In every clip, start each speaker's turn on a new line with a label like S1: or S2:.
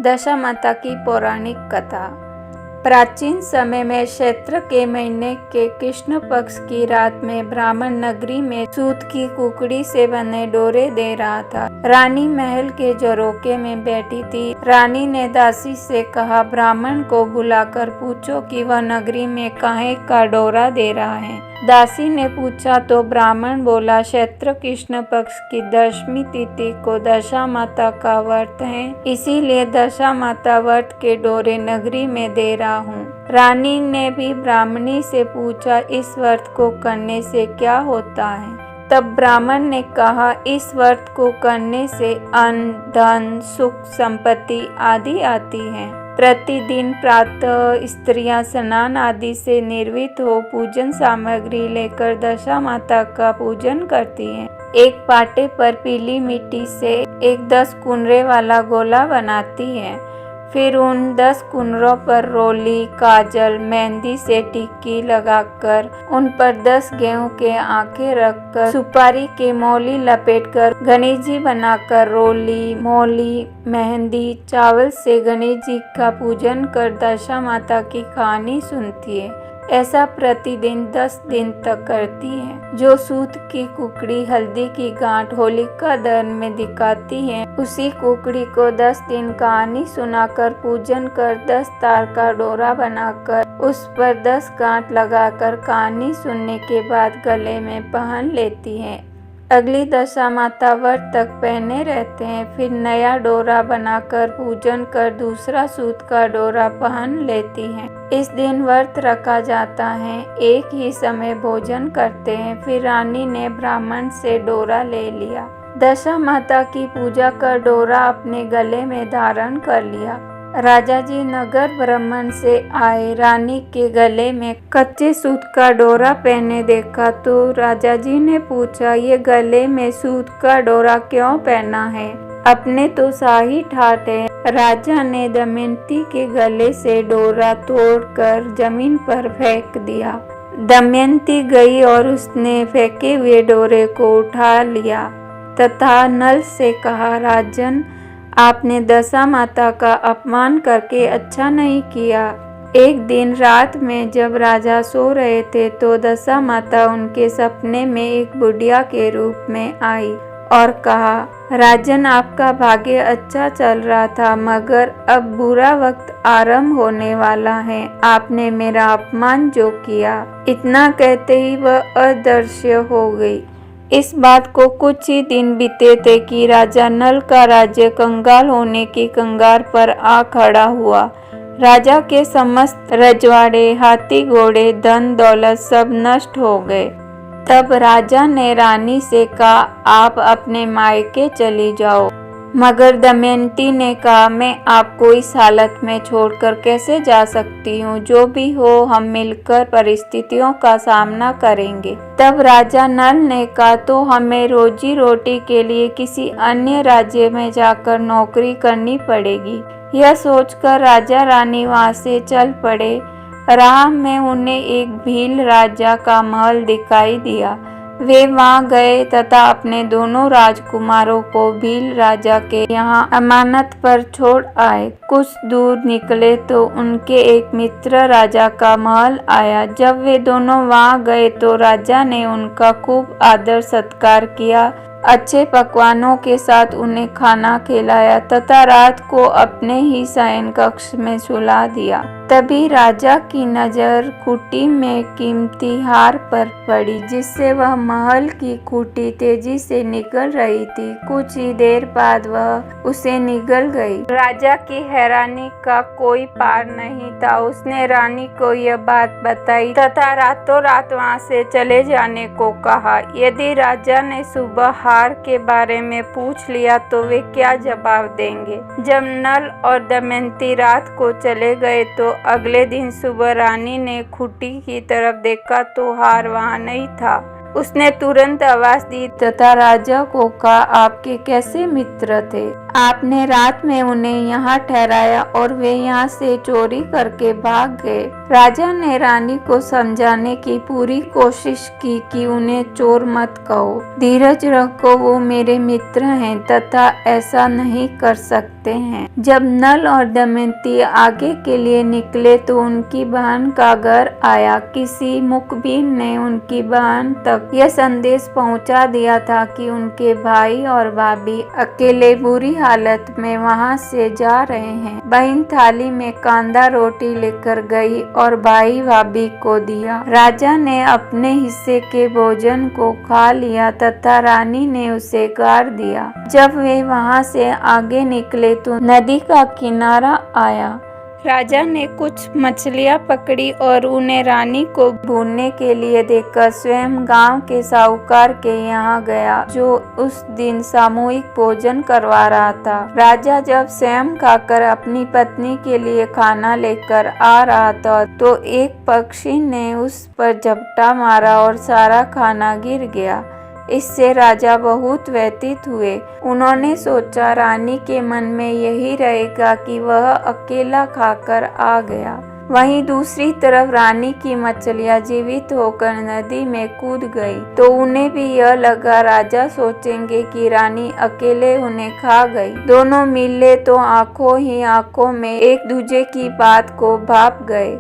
S1: दशामाता की पौराणिक कथा। प्राचीन समय में चैत्र के महीने के कृष्ण पक्ष की रात में ब्राह्मण नगरी में सूत की कुकड़ी से बने डोरे दे रहा था। रानी महल के झरोखे में बैठी थी। रानी ने दासी से कहा, ब्राह्मण को बुलाकर पूछो कि वह नगरी में काहे का डोरा दे रहा है। दासी ने पूछा तो ब्राह्मण बोला, चैत्र कृष्ण पक्ष की दशमी तिथि को दशा माता का व्रत है, इसीलिए दशा माता व्रत के डोरे नगरी में दे रहा हूँ। रानी ने भी ब्राह्मणी से पूछा, इस व्रत को करने से क्या होता है। तब ब्राह्मण ने कहा, इस व्रत को करने से अन्न, धन, सुख, संपत्ति आदि आती है। प्रतिदिन प्रातः स्त्रियां स्नान आदि से निर्वित हो पूजन सामग्री लेकर दशा माता का पूजन करती हैं। एक पाटे पर पीली मिट्टी से एक 10 कुनरे वाला गोला बनाती हैं। फिर उन 10 कुनरों पर रोली, काजल, मेहंदी से टिक्की लगाकर उन पर 10 गेहूं के आंखें रखकर सुपारी के मोली लपेटकर गणेश जी बनाकर रोली, मोली, मेहंदी, चावल से गणेश जी का पूजन कर दशा माता की कहानी सुनती है। ऐसा प्रतिदिन 10 दिन तक करती है। जो सूत की कुकड़ी हल्दी की गांठ होलिका दहन में दिखाती है, उसी कुकड़ी को 10 दिन कहानी सुनाकर पूजन कर 10 तार का डोरा बनाकर उस पर 10 गांठ लगाकर कहानी सुनने के बाद गले में पहन लेती है। अगली दशा माता व्रत तक पहने रहते हैं। फिर नया डोरा बनाकर पूजन कर दूसरा सूत का डोरा पहन लेती हैं। इस दिन व्रत रखा जाता है। एक ही समय भोजन करते हैं। फिर रानी ने ब्राह्मण से डोरा ले लिया। दशा माता की पूजा कर डोरा अपने गले में धारण कर लिया। राजा जी नगर भ्रमण से आए। रानी के गले में कच्चे सूत का डोरा पहने देखा तो राजा जी ने पूछा, ये गले में सूत का डोरा क्यों पहना है? अपने तो शाही ठाट है। राजा ने दमयंती के गले से डोरा तोड़कर जमीन पर फेंक दिया। दमयंती गई और उसने फेंके हुए डोरे को उठा लिया तथा नल से कहा, राजन, आपने दशा माता का अपमान करके अच्छा नहीं किया। एक दिन रात में जब राजा सो रहे थे तो दशा माता उनके सपने में एक बुढ़िया के रूप में आई और कहा, राजन, आपका भाग्य अच्छा चल रहा था मगर अब बुरा वक्त आरंभ होने वाला है। आपने मेरा अपमान जो किया। इतना कहते ही वह अदृश्य हो गई। इस बात को कुछ ही दिन बीते थे कि राजा नल का राज्य कंगाल होने की कगार पर आ खड़ा हुआ। राजा के समस्त रजवाड़े, हाथी घोड़े, धन दौलत सब नष्ट हो गए। तब राजा ने रानी से कहा, आप अपने मायके चली जाओ। मगर दमयंती ने कहा, मैं आपको इस हालत में छोड़कर कैसे जा सकती हूँ। जो भी हो हम मिलकर परिस्थितियों का सामना करेंगे। तब राजा नल ने कहा, तो हमें रोजी रोटी के लिए किसी अन्य राज्य में जाकर नौकरी करनी पड़ेगी। यह सोचकर राजा रानी वहाँ से चल पड़े। राह में उन्हें एक भील राजा का महल दिखाई दिया। वे वहां गए तथा अपने दोनों राजकुमारों को भील राजा के यहाँ अमानत पर छोड़ आए। कुछ दूर निकले तो उनके एक मित्र राजा का महल आया। जब वे दोनों वहां गए तो राजा ने उनका खूब आदर सत्कार किया। अच्छे पकवानों के साथ उन्हें खाना खिलाया तथा रात को अपने ही शयन कक्ष में सुला दिया। तभी राजा की नजर खूंटी में कीमती हार पर पड़ी, जिससे वह महल की खूंटी तेजी से निकल रही थी। कुछ ही देर बाद वह उसे निगल गई। राजा की हैरानी का कोई पार नहीं था। उसने रानी को यह बात बताई तथा रातों रात वहां से चले जाने को कहा। यदि राजा ने सुबह हार के बारे में पूछ लिया तो वे क्या जवाब देंगे। जब नल और दमयंती रात को चले गए तो अगले दिन सुबह रानी ने खूंटी की तरफ देखा तो हार वहां नहीं था। उसने तुरंत आवाज दी तथा राजा को कहा, आपके कैसे मित्र थे? आपने रात में उन्हें यहाँ ठहराया और वे यहाँ से चोरी करके भाग गए। राजा ने रानी को समझाने की पूरी कोशिश की कि उन्हें चोर मत कहो, धीरज रखो, वो मेरे मित्र हैं तथा ऐसा नहीं कर सकते हैं। जब नल और दमयंती आगे के लिए निकले तो उनकी बहन का घर आया। किसी मुखबिर ने उनकी बहन तक यह संदेश पहुंचा दिया था कि उनके भाई और भाभी अकेले बुरी हालत में वहां से जा रहे हैं। बहन थाली में कांदा रोटी लेकर गई और भाई भाभी को दिया। राजा ने अपने हिस्से के भोजन को खा लिया तथा रानी ने उसे गाड़ दिया। जब वे वहां से आगे निकले तो नदी का किनारा आया। राजा ने कुछ मछलियां पकड़ी और उन्हें रानी को भूनने के लिए देकर स्वयं गांव के साहूकार के यहाँ गया, जो उस दिन सामूहिक भोजन करवा रहा था। राजा जब स्वयं खाकर अपनी पत्नी के लिए खाना लेकर आ रहा था तो एक पक्षी ने उस पर झपटा मारा और सारा खाना गिर गया। इससे राजा बहुत व्यथित हुए। उन्होंने सोचा रानी के मन में यही रहेगा कि वह अकेला खाकर आ गया। वहीं दूसरी तरफ रानी की मछलियां जीवित होकर नदी में कूद गई तो उन्हें भी यह लगा राजा सोचेंगे कि रानी अकेले उन्हें खा गई। दोनों मिले तो आंखों ही आंखों में एक दूसरे की बात को भाप गए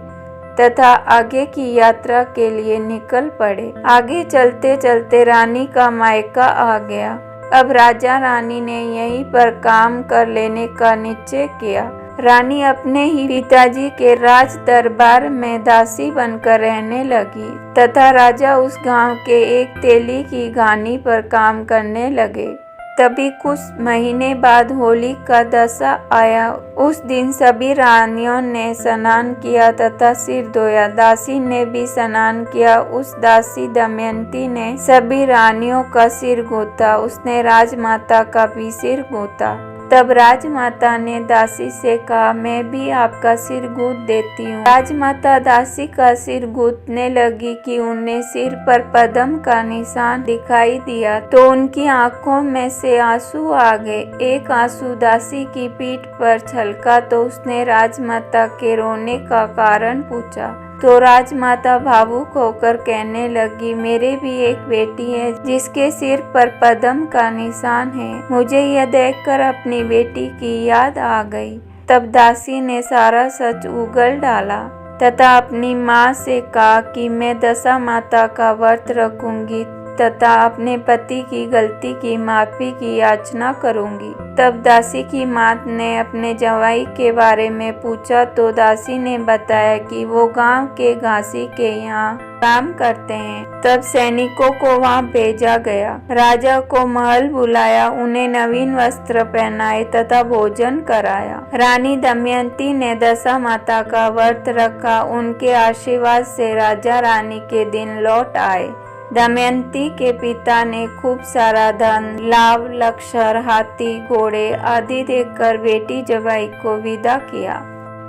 S1: तथा आगे की यात्रा के लिए निकल पड़े। आगे चलते चलते रानी का मायका आ गया। अब राजा रानी ने यहीं पर काम कर लेने का निश्चय किया। रानी अपने ही पिताजी के राज दरबार में दासी बनकर रहने लगी तथा राजा उस गांव के एक तेली की घानी पर काम करने लगे। तभी कुछ महीने बाद होली का दशा आया। उस दिन सभी रानियों ने स्नान किया तथा सिर धोया। दासी ने भी स्नान किया। उस दासी दमयंती ने सभी रानियों का सिर गूंथा। उसने राजमाता का भी सिर गूंथा। तब राजमाता ने दासी से कहा, मैं भी आपका सिर गूंथ देती हूँ। राजमाता दासी का सिर गूंथने लगी कि उन्हें सिर पर पद्म का निशान दिखाई दिया तो उनकी आंखों में से आंसू आ गए। एक आंसू दासी की पीठ पर छलका तो उसने राजमाता के रोने का कारण पूछा तो राजमाता भावुक होकर कहने लगी, मेरे भी एक बेटी है जिसके सिर पर पद्म का निशान है। मुझे यह देखकर अपनी बेटी की याद आ गई। तब दासी ने सारा सच उगल डाला तथा अपनी माँ से कहा कि मैं दशा माता का व्रत रखूंगी तथा अपने पति की गलती की माफी की याचना करूंगी। तब दासी की माँ ने अपने जवाई के बारे में पूछा तो दासी ने बताया कि वो गांव के घासी के यहाँ काम करते हैं। तब सैनिकों को वहाँ भेजा गया। राजा को महल बुलाया, उन्हें नवीन वस्त्र पहनाए तथा भोजन कराया। रानी दमयंती ने दशा माता का व्रत रखा। उनके आशीर्वाद से राजा रानी के दिन लौट आए। दमयंती के पिता ने खूब सारा धन, लाभ, लक्षर, हाथी, घोड़े आदि देकर बेटी जवाई को विदा किया।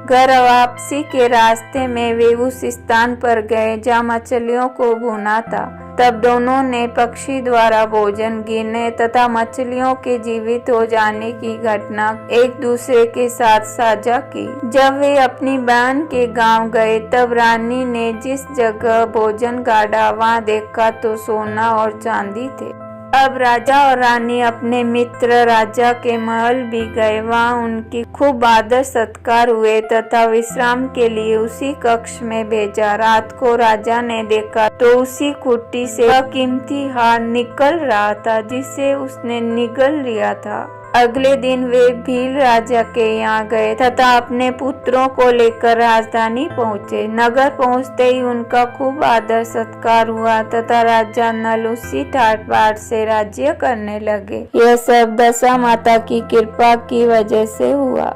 S1: घर वापसी के रास्ते में वे उस स्थान पर गए जहाँ मछलियों को भुना था। तब दोनों ने पक्षी द्वारा भोजन गिरने तथा मछलियों के जीवित हो जाने की घटना एक दूसरे के साथ साझा की। जब वे अपनी बहन के गांव गए तब रानी ने जिस जगह भोजन गाड़ा वहां देखा तो सोना और चांदी थे। अब राजा और रानी अपने मित्र राजा के महल भी गए। वहाँ उनकी खूब आदर सत्कार हुए तथा विश्राम के लिए उसी कक्ष में भेजा। रात को राजा ने देखा तो उसी कुटी से कीमती हार निकल रहा था जिसे उसने निगल लिया था। अगले दिन वे भील राजा के यहाँ गए तथा अपने पुत्रों को लेकर राजधानी पहुँचे। नगर पहुँचते ही उनका खूब आदर सत्कार हुआ तथा राजा नल उसी ठाट बाट से राज्य करने लगे। यह सब दशा माता की कृपा की वजह से हुआ।